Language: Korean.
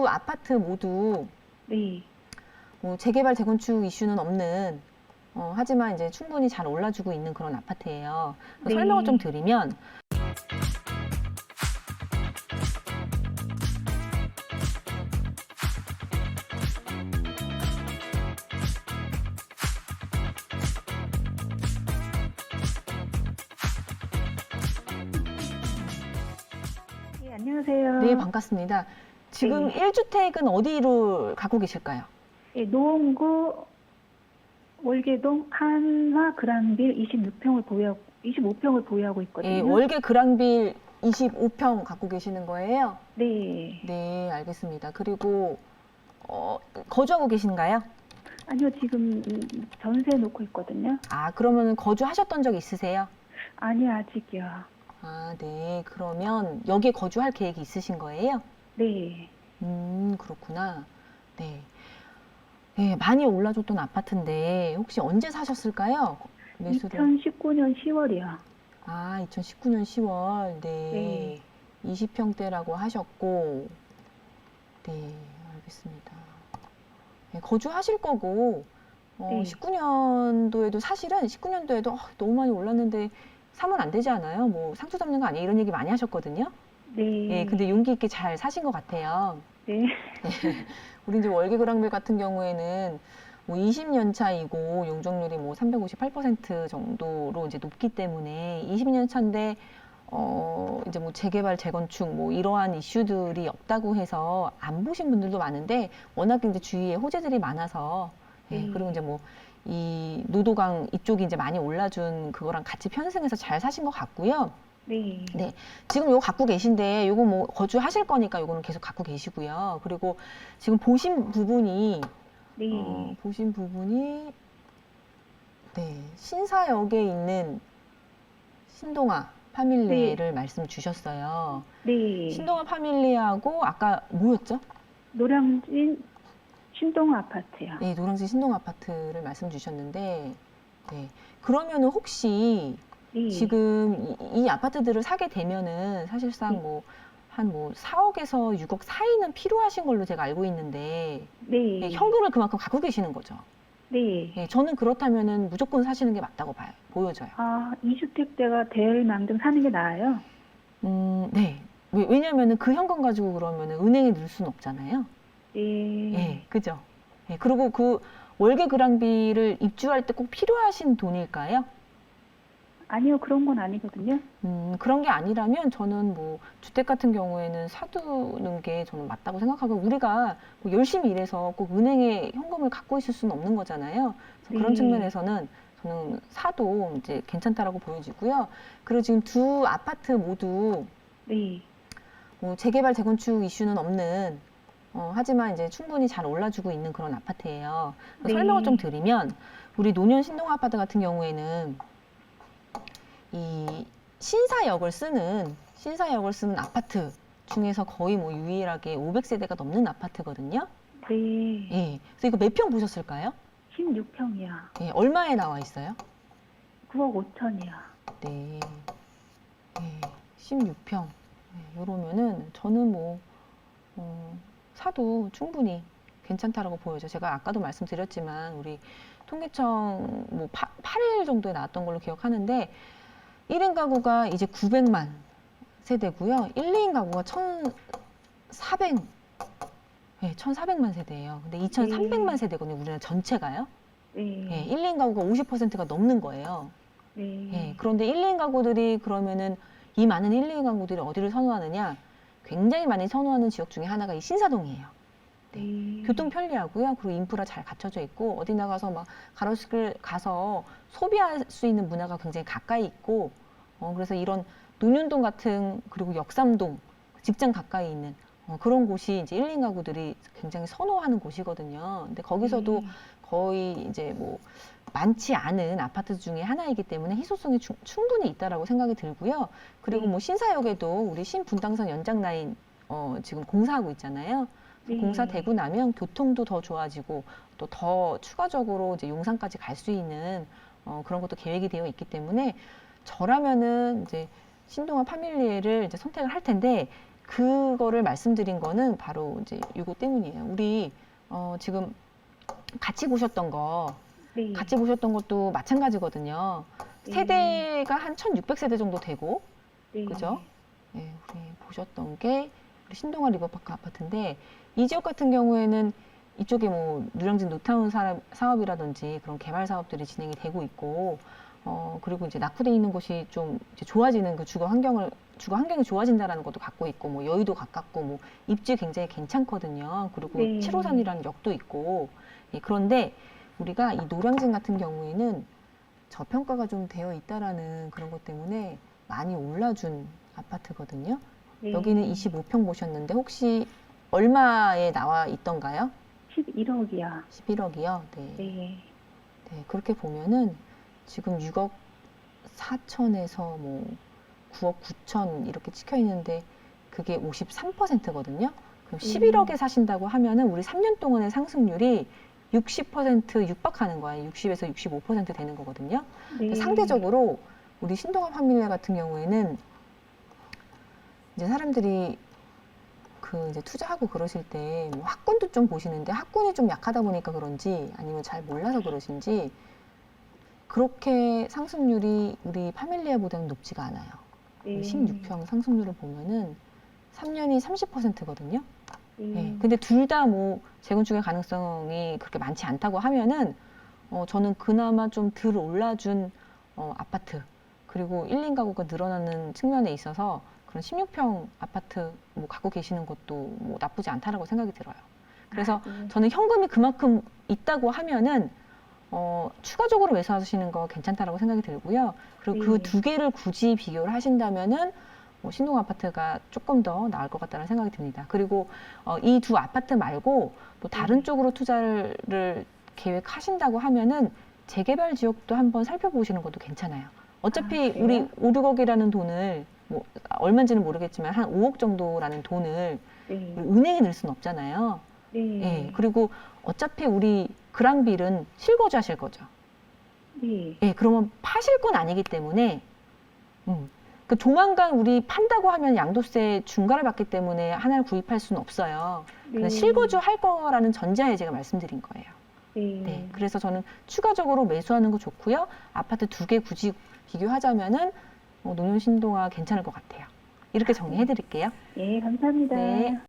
두 아파트 모두 네. 뭐 재개발, 재건축 이슈는 없는 하지만 이제 충분히 잘 올라주고 있는 그런 아파트예요. 네. 설명을 좀 드리면 네, 안녕하세요. 네, 반갑습니다. 지금 네. 1주택은 어디로 갖고 계실까요? 네, 노원구 월계동 한화 그랑빌 25평을 보유하고 있거든요. 예, 월계 그랑빌 25평 갖고 계시는 거예요? 네. 네, 알겠습니다. 그리고 거주하고 계신가요? 아니요, 지금 전세 놓고 있거든요. 아, 그러면 거주하셨던 적 있으세요? 아니요, 아직이요. 아, 네. 그러면 여기에 거주할 계획이 있으신 거예요? 네. 그렇구나. 네. 네, 많이 올라줬던 아파트인데 혹시 언제 사셨을까요? 매수를. 2019년 10월이요. 아, 2019년 10월. 네. 네. 20평대라고 하셨고. 네, 알겠습니다. 네, 거주하실 거고, 네. 19년도에도 사실은 19년도에도 너무 많이 올랐는데 사면 안 되지 않아요? 뭐 상투 잡는 거 아니에요? 이런 얘기 많이 하셨거든요. 네. 네, 근데 용기 있게 잘 사신 것 같아요. 네. 우리 이제 월계그랑빌 같은 경우에는 뭐 20년 차이고 용적률이 뭐 358% 정도로 이제 높기 때문에 20년 차인데 이제 뭐 재개발, 재건축 뭐 이러한 이슈들이 없다고 해서 안 보신 분들도 많은데 워낙 이제 주위에 호재들이 많아서 예, 그리고 이제 뭐 이 노도강 이쪽이 이제 많이 올라준 그거랑 같이 편승해서 잘 사신 것 같고요. 네. 네, 지금 요거 갖고 계신데 요거 뭐 거주하실 거니까 요거는 계속 갖고 계시고요. 그리고 지금 보신 부분이 네. 보신 부분이 네, 신사역에 있는 신동아 파밀리를 말씀 주셨어요. 네. 신동아 파밀리하고 아까 뭐였죠? 노량진 신동 아파트요. 네, 노량진 신동아 아파트를 말씀 주셨는데 네, 그러면은 혹시 네. 지금 이 아파트들을 사게 되면은 사실상 네. 뭐 한 뭐 4억에서 6억 사이는 필요하신 걸로 제가 알고 있는데 네. 네, 현금을 그만큼 갖고 계시는 거죠. 네. 네, 저는 그렇다면은 무조건 사시는 게 맞다고 보여져요. 아, 2주택대가 될 만큼 사는 게 나아요? 네. 왜냐면은 그 현금 가지고 그러면은 은행에 넣을 수는 없잖아요. 네. 예, 그죠? 예, 그리고 그 월계 그랑비를 입주할 때 꼭 필요하신 돈일까요? 아니요, 그런 건 아니거든요. 그런 게 아니라면 저는 뭐 주택 같은 경우에는 사두는 게 저는 맞다고 생각하고 우리가 뭐 열심히 일해서 꼭 은행에 현금을 갖고 있을 수는 없는 거잖아요. 그래서 그런 네. 측면에서는 저는 사도 이제 괜찮다라고 보여지고요. 그리고 지금 두 아파트 모두 네. 뭐 재개발, 재건축 이슈는 없는 하지만 이제 충분히 잘 올라주고 있는 그런 아파트예요. 네. 설명을 좀 드리면 우리 노년 신동 아파트 같은 경우에는 이 신사역을 쓰는 아파트 중에서 거의 뭐 유일하게 500세대가 넘는 아파트거든요. 네. 예. 그래서 이거 몇 평 보셨을까요? 16평이요. 예. 얼마에 나와 있어요? 9억 5천이요. 네. 예. 16평. 예, 이러면은 저는 뭐 사도 충분히 괜찮다라고 보여요. 제가 아까도 말씀드렸지만 우리 통계청 뭐 8일 정도에 나왔던 걸로 기억하는데 1인 가구가 이제 900만 세대고요. 1, 2인 가구가 1,400, 네, 1,400만 세대예요. 근데 2,300만 세대거든요. 우리나라 전체가요. 네. 네, 1, 2인 가구가 50%가 넘는 거예요. 네. 네, 그런데 1, 2인 가구들이 그러면은 이 많은 1, 2인 가구들이 어디를 선호하느냐? 굉장히 많이 선호하는 지역 중에 하나가 이 신사동이에요. 네. 교통 편리하고요. 그리고 인프라 잘 갖춰져 있고 어디 나가서 막 가로수길 가서 소비할 수 있는 문화가 굉장히 가까이 있고 그래서 이런 논현동 같은 그리고 역삼동 직장 가까이 있는 그런 곳이 이제 1인 가구들이 굉장히 선호하는 곳이거든요. 근데 거기서도 네. 거의 이제 뭐 많지 않은 아파트 중에 하나이기 때문에 희소성이 충분히 있다라고 생각이 들고요. 그리고 네. 뭐 신사역에도 우리 신분당선 연장 라인 지금 공사하고 있잖아요. 네. 공사되고 나면 교통도 더 좋아지고 또 더 추가적으로 이제 용산까지 갈 수 있는 그런 것도 계획이 되어 있기 때문에 저라면은 이제 신동아 파밀리에를 이제 선택을 할 텐데 그거를 말씀드린 거는 바로 이제 이거 때문이에요. 우리 지금 같이 보셨던 거, 네. 같이 보셨던 것도 마찬가지거든요. 네. 세대가 한 1600세대 정도 되고, 네. 그죠? 네, 우리 보셨던 게 우리 신동아 리버파크 아파트인데, 이 지역 같은 경우에는 이쪽에 뭐 누량진 노타운 사업이라든지 그런 개발 사업들이 진행이 되고 있고, 그리고 이제 낙후돼 있는 곳이 좀 이제 좋아지는 그 주거 환경이 좋아진다라는 것도 갖고 있고, 뭐 여의도 가깝고, 뭐 입지 굉장히 괜찮거든요. 그리고 네. 7호선이라는 역도 있고, 예, 그런데 우리가 이 노량진 같은 경우에는 저평가가 좀 되어 있다라는 그런 것 때문에 많이 올라준 아파트거든요. 네. 여기는 25평 보셨는데 혹시 얼마에 나와 있던가요? 11억이요. 11억이요? 네. 네. 네, 그렇게 보면은 지금 6억 4천에서 뭐 9억 9천 이렇게 찍혀 있는데 그게 53%거든요. 그럼 11억에 사신다고 하면은 우리 3년 동안의 상승률이 60% 육박하는 거예요. 60에서 65% 되는 거거든요. 네. 상대적으로 우리 신동아 파밀리아 같은 경우에는 이제 사람들이 그 이제 투자하고 그러실 때 뭐 학군도 좀 보시는데 학군이 좀 약하다 보니까 그런지 아니면 잘 몰라서 그러신지 그렇게 상승률이 우리 파밀리아보다는 높지가 않아요. 네. 16평 상승률을 보면은 3년이 30%거든요. 네. 예, 근데 둘 다 뭐 재건축의 가능성이 그렇게 많지 않다고 하면은 저는 그나마 좀 덜 올라준 아파트 그리고 1, 2가구가 늘어나는 측면에 있어서 그런 16평 아파트 뭐 갖고 계시는 것도 뭐 나쁘지 않다라고 생각이 들어요. 그래서 네. 저는 현금이 그만큼 있다고 하면은 추가적으로 매수하시는 거 괜찮다라고 생각이 들고요. 그리고 그 네. 두 개를 굳이 비교를 하신다면은 신동 아파트가 조금 더 나을 것 같다는 생각이 듭니다. 그리고 이 두 아파트 말고 또 다른 네. 쪽으로 투자를 계획하신다고 하면은 재개발 지역도 한번 살펴보시는 것도 괜찮아요. 어차피 그래요? 우리 5, 6억이라는 돈을 뭐 얼마인지는 모르겠지만 한 5억 정도라는 돈을 네. 우리 은행에 넣을 수는 없잖아요. 네. 예, 그리고 어차피 우리 그랑빌은 실거주하실 거죠. 네. 예, 그러면 파실 건 아니기 때문에 그 조만간 우리 판다고 하면 양도세 중과를 받기 때문에 하나를 구입할 수는 없어요. 네. 실거주 할 거라는 전제하에 제가 말씀드린 거예요. 네. 네, 그래서 저는 추가적으로 매수하는 거 좋고요. 아파트 두 개 굳이 비교하자면은 노년 신동아 괜찮을 것 같아요. 이렇게 정리해 드릴게요. 네, 감사합니다. 네.